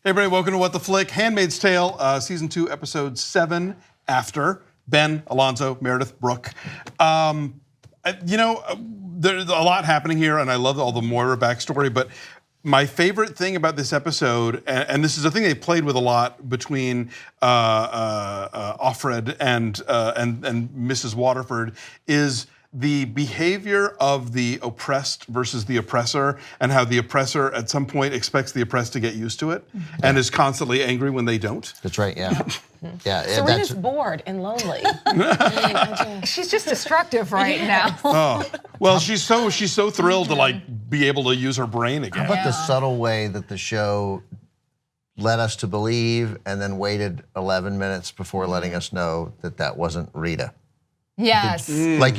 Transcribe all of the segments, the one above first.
Hey everybody, welcome to What the Flick. Handmaid's Tale, Season 2, Episode 7, After. Ben, Alonzo, Meredith, Brooke. There's a lot happening here, and I love all the Moira backstory, but my favorite thing about this episode, and this is a thing they played with a lot between Offred and Mrs. Waterford, is the behavior of the oppressed versus the oppressor, and how the oppressor at some point expects the oppressed to get used to it and is constantly angry when they don't. That's right, yeah. Yeah, Serina's bored and lonely. She's just destructive right now. Oh. Well, she's so thrilled to like be able to use her brain again. How about the subtle way that the show led us to believe and then waited 11 minutes before letting us know that that wasn't Rita? Yes. Like,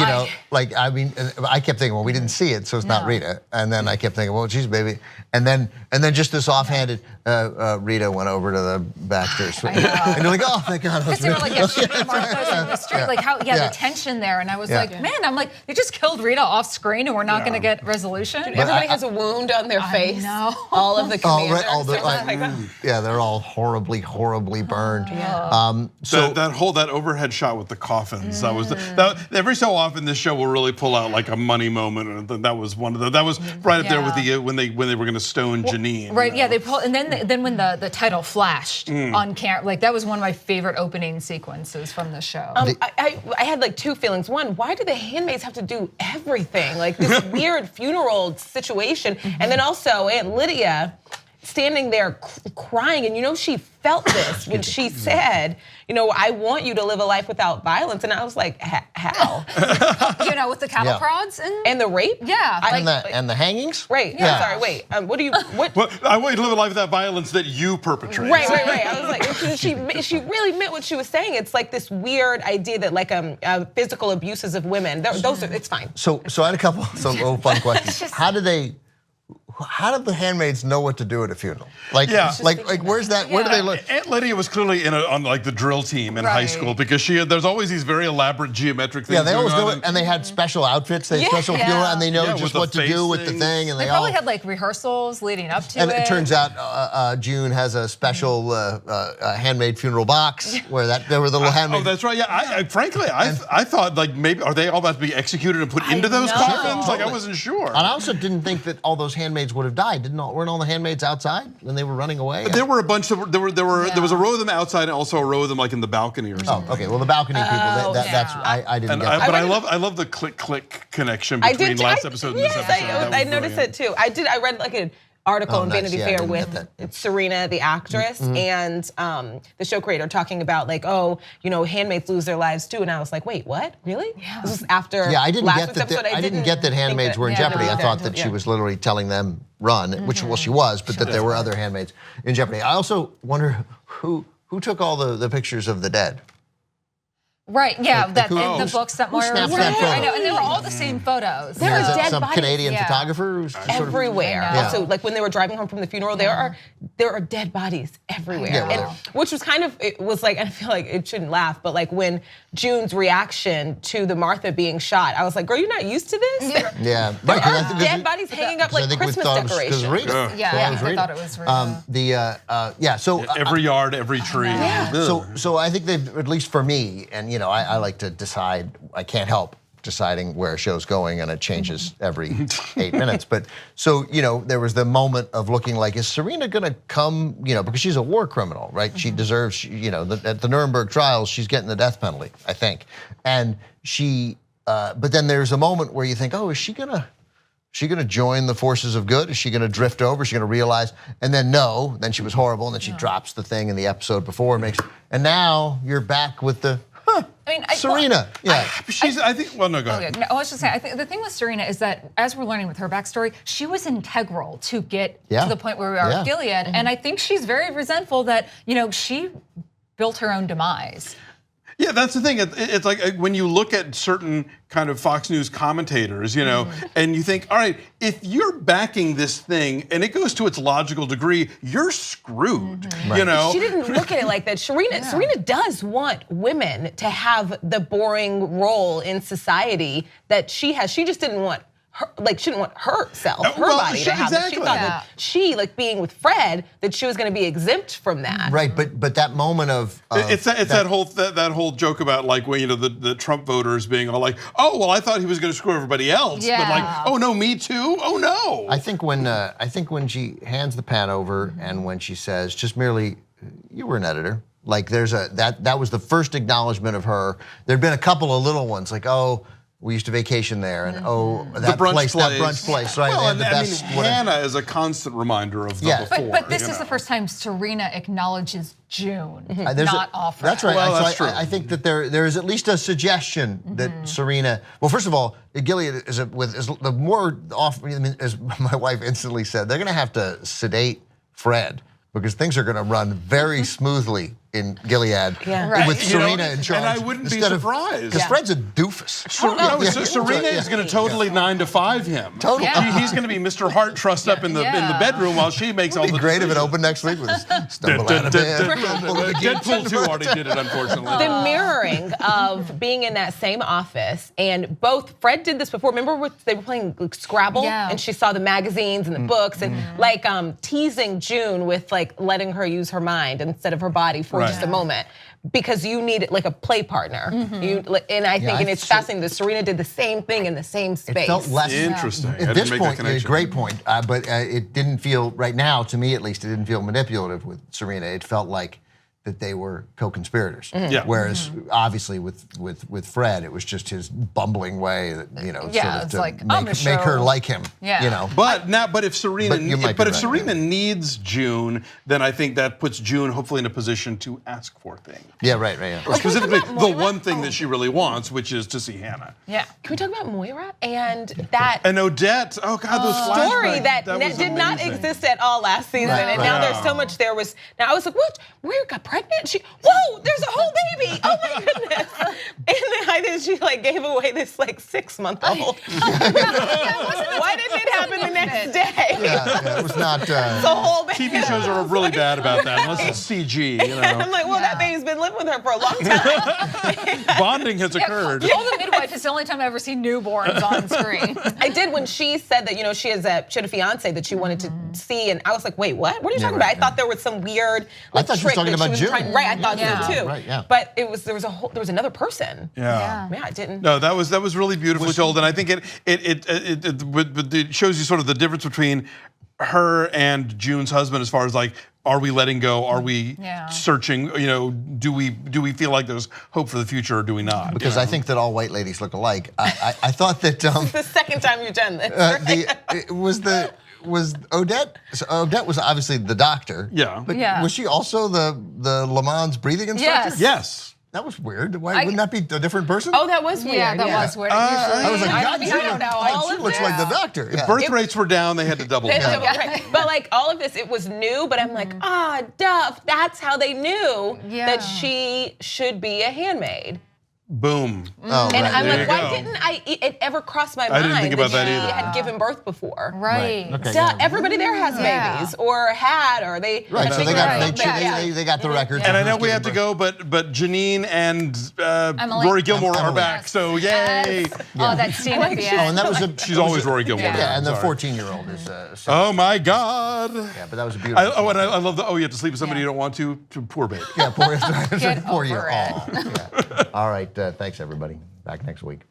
I mean, I kept thinking, well, we didn't see it, so it's not Rita. And then I kept thinking, well, geez, baby. And then just this offhanded, Rita went over to the Baxters. And you're like, oh, thank God. Because they were like, Martha's in the street. Like how, the tension there. And I was like, man, I'm like, they just killed Rita off screen and we're not going to get resolution. Dude, everybody has a wound on their face. No. All of the commanders. They're all horribly, horribly burned. Yeah. So that overhead shot with the coffins, that every so often this show will really pull out like a money moment. That was one of that was right up there with the when they were going to stone Janine. Right. Yeah. They pulled, and then when the title flashed on camera, like that was one of my favorite opening sequences from the show. I had like two feelings. One, why do the handmaids have to do everything? Like this weird funeral situation, and then also Aunt Lydia standing there crying, and she felt this when she said, I want you to live a life without violence, and I was like, how? With the cattle prods and the rape? Yeah. And the hangings? Right. Yeah. Sorry, wait. What? Well, I want you to live a life without violence that you perpetrate. Right. I was like, she really meant what she was saying. It's like this weird idea that like physical abuses of women, it's fine. So I had a couple fun questions. How did the handmaids know what to do at a funeral? Like where's that? Where do they look? Aunt Lydia was clearly on like the drill team in high school because there's always these very elaborate geometric things. Yeah, they always do it, and they had special outfits. They had special funeral, and they know just what to do with the thing. And they probably had like rehearsals leading up to it. And it turns out June has a special handmade funeral box where there were the little handmade. Oh, that's right. Yeah, frankly, I thought like maybe are they all about to be executed and put into those coffins? Like I wasn't sure. And I also didn't think that all those handmaids would have died. Weren't all the handmaids outside when they were running away? There were a bunch of there was a row of them outside and also a row of them like in the balcony or something. Oh, okay. Well, the balcony people. That's I didn't get. But I love the click connection between last episode and this episode. I noticed it too. I read like an article in Vanity Fair with Serina, the actress, and the show creator talking about like, handmaids lose their lives too. And I was like, wait, what? Really? Yeah. This was after. Yeah, I didn't get that handmaids were in jeopardy. I thought that she was literally telling them run, which she was, but that there were other handmaids in jeopardy. I also wonder who took all the pictures of the dead. Right, yeah, in the books that Moira was that photo? I know, and they were all the same photos. There are dead some bodies. Canadian photographer who's everywhere. Also, like when they were driving home from the funeral, there are dead bodies everywhere. Yeah, which was it was like, I feel like it shouldn't laugh, but like when June's reaction to the Martha being shot, I was like, girl, you're not used to this? Yeah. There are dead bodies hanging up like Christmas decorations. Yeah, I thought it was Rita. So every yard, every tree. So I think they've, at least for me, and I like to decide, I can't help deciding where a show's going, and it changes every 8 minutes. But so, there was the moment of looking like, is Serina gonna come, because she's a war criminal, right? She deserves, at the Nuremberg trials, she's getting the death penalty, I think. And but then there's a moment where you think, oh, is she gonna join the forces of good? Is she gonna drift over? Is she gonna realize? And then no, then she was horrible, and then she drops the thing in the episode before, and now you're back with the, Serina. Go ahead. No, I was just saying, I think the thing with Serina is that as we're learning with her backstory, she was integral to get to the point where we are with Gilead. And I think she's very resentful that, she built her own demise. Yeah, that's the thing. It's like when you look at certain kind of Fox News commentators, and you think, all right, if you're backing this thing and it goes to its logical degree, you're screwed. Right. She didn't look at it like that. Serina does want women to have the boring role in society that she has. She just didn't want she didn't want herself, her well, body to have it. She exactly. thought that she, like being with Fred, that she was going to be exempt from that. Right, but that moment of it's that whole joke about like when the Trump voters being all like, oh well, I thought he was going to screw everybody else, but like, oh no, me too, oh no. I think when she hands the pen over and when she says just merely, you were an editor. Like that was the first acknowledgement of her. There'd been a couple of little ones like, oh, we used to vacation there, and that brunch place, right? Well, they had the best. Hannah is a constant reminder of the before. But this is the first time Serina acknowledges June, not Offred. That's right. Well, that's true. I think that there is at least a suggestion that Serina. Well, first of all, Gilead is the more off. I mean, as my wife instantly said, they're going to have to sedate Fred because things are going to run very smoothly in Gilead with Serina in charge. And I wouldn't be surprised. Because Fred's a doofus. Serina is going to totally 9 to 5 him. Totally. He's going to be Mr. Hart trussed up in the bedroom while she makes all the decisions. It'd be great if it opened next week with stumble out of bed. Deadpool 2 already did it, unfortunately. The mirroring of being in that same office, and both Fred did this before. Remember they were playing Scrabble, and she saw the magazines and the books, and like teasing June with like letting her use her mind instead of her body for just a moment, because you need like a play partner. And I think, and it's fascinating that Serina did the same thing in the same space. It felt less interesting. At this point, a great point, but it didn't feel, right now, to me at least, it didn't feel manipulative with Serina. It felt like that they were co-conspirators. Whereas obviously with Fred, it was just his bumbling way that sort of to make her like him. But if Serina needs June, then I think that puts June hopefully in a position to ask for things. Yeah, right. Specifically, the one thing that she really wants, which is to see Hannah. Yeah. Can we talk about Moira and that and Odette? Oh God, those story flashbacks. that did not exist at all last season, and now there's so much. Now I was like, what? Moira got pregnant? Whoa, there's a whole baby. Oh my goodness. And then I think she like gave away this like 6-month-old. Why didn't it happen the next day? Yeah, it was not. The whole baby. TV shows are really bad about that, unless it's CG. I'm like, well, that baby's been living with her for a long time. Bonding has occurred. Call the Midwife is the only time I've ever seen newborns on screen. I did when she said that she had a fiance that she wanted to see, and I was like, wait, what? What are you talking about? I thought there was some weird I thought she was talking about June. Right, I thought so too. Right, yeah. But there was another person. Yeah, I didn't. No, that was really beautifully told, and I think it shows you sort of the difference between her and June's husband as far as like, are we letting go? Are we searching? Do we feel like there's hope for the future, or do we not? Because I think that all white ladies look alike. I thought that it's the second time you've done this. Was Odette? So Odette was obviously the doctor. Yeah. But was she also the Le Mans breathing instructor? Yes. That was weird. Wouldn't that be a different person? Oh, that was weird. Yeah, that was weird. I was like, God, I don't know. she looks like the doctor. If birth rates were down, they had to double it. But like all of this, it was new, but I'm like, duh, that's how they knew that she should be a handmaid. Boom. Oh, and I'm like, why go. didn't it ever cross my mind didn't think about that she either. had given birth before? Right. Okay, Duh, everybody there has babies or had, or they. Right, so they got the records. And I know we have to go, but Janine and Rory Gilmore are back, so yay. Yes. Oh, that scene at the end. Oh, and that was She's always Rory Gilmore. Yeah, and the 14-year-old is. Oh my God. Yeah, but that was a beautiful. And I love you have to sleep with somebody you don't want to. Poor baby. Yeah, poor year. over it. All right, thanks everybody. Back next week.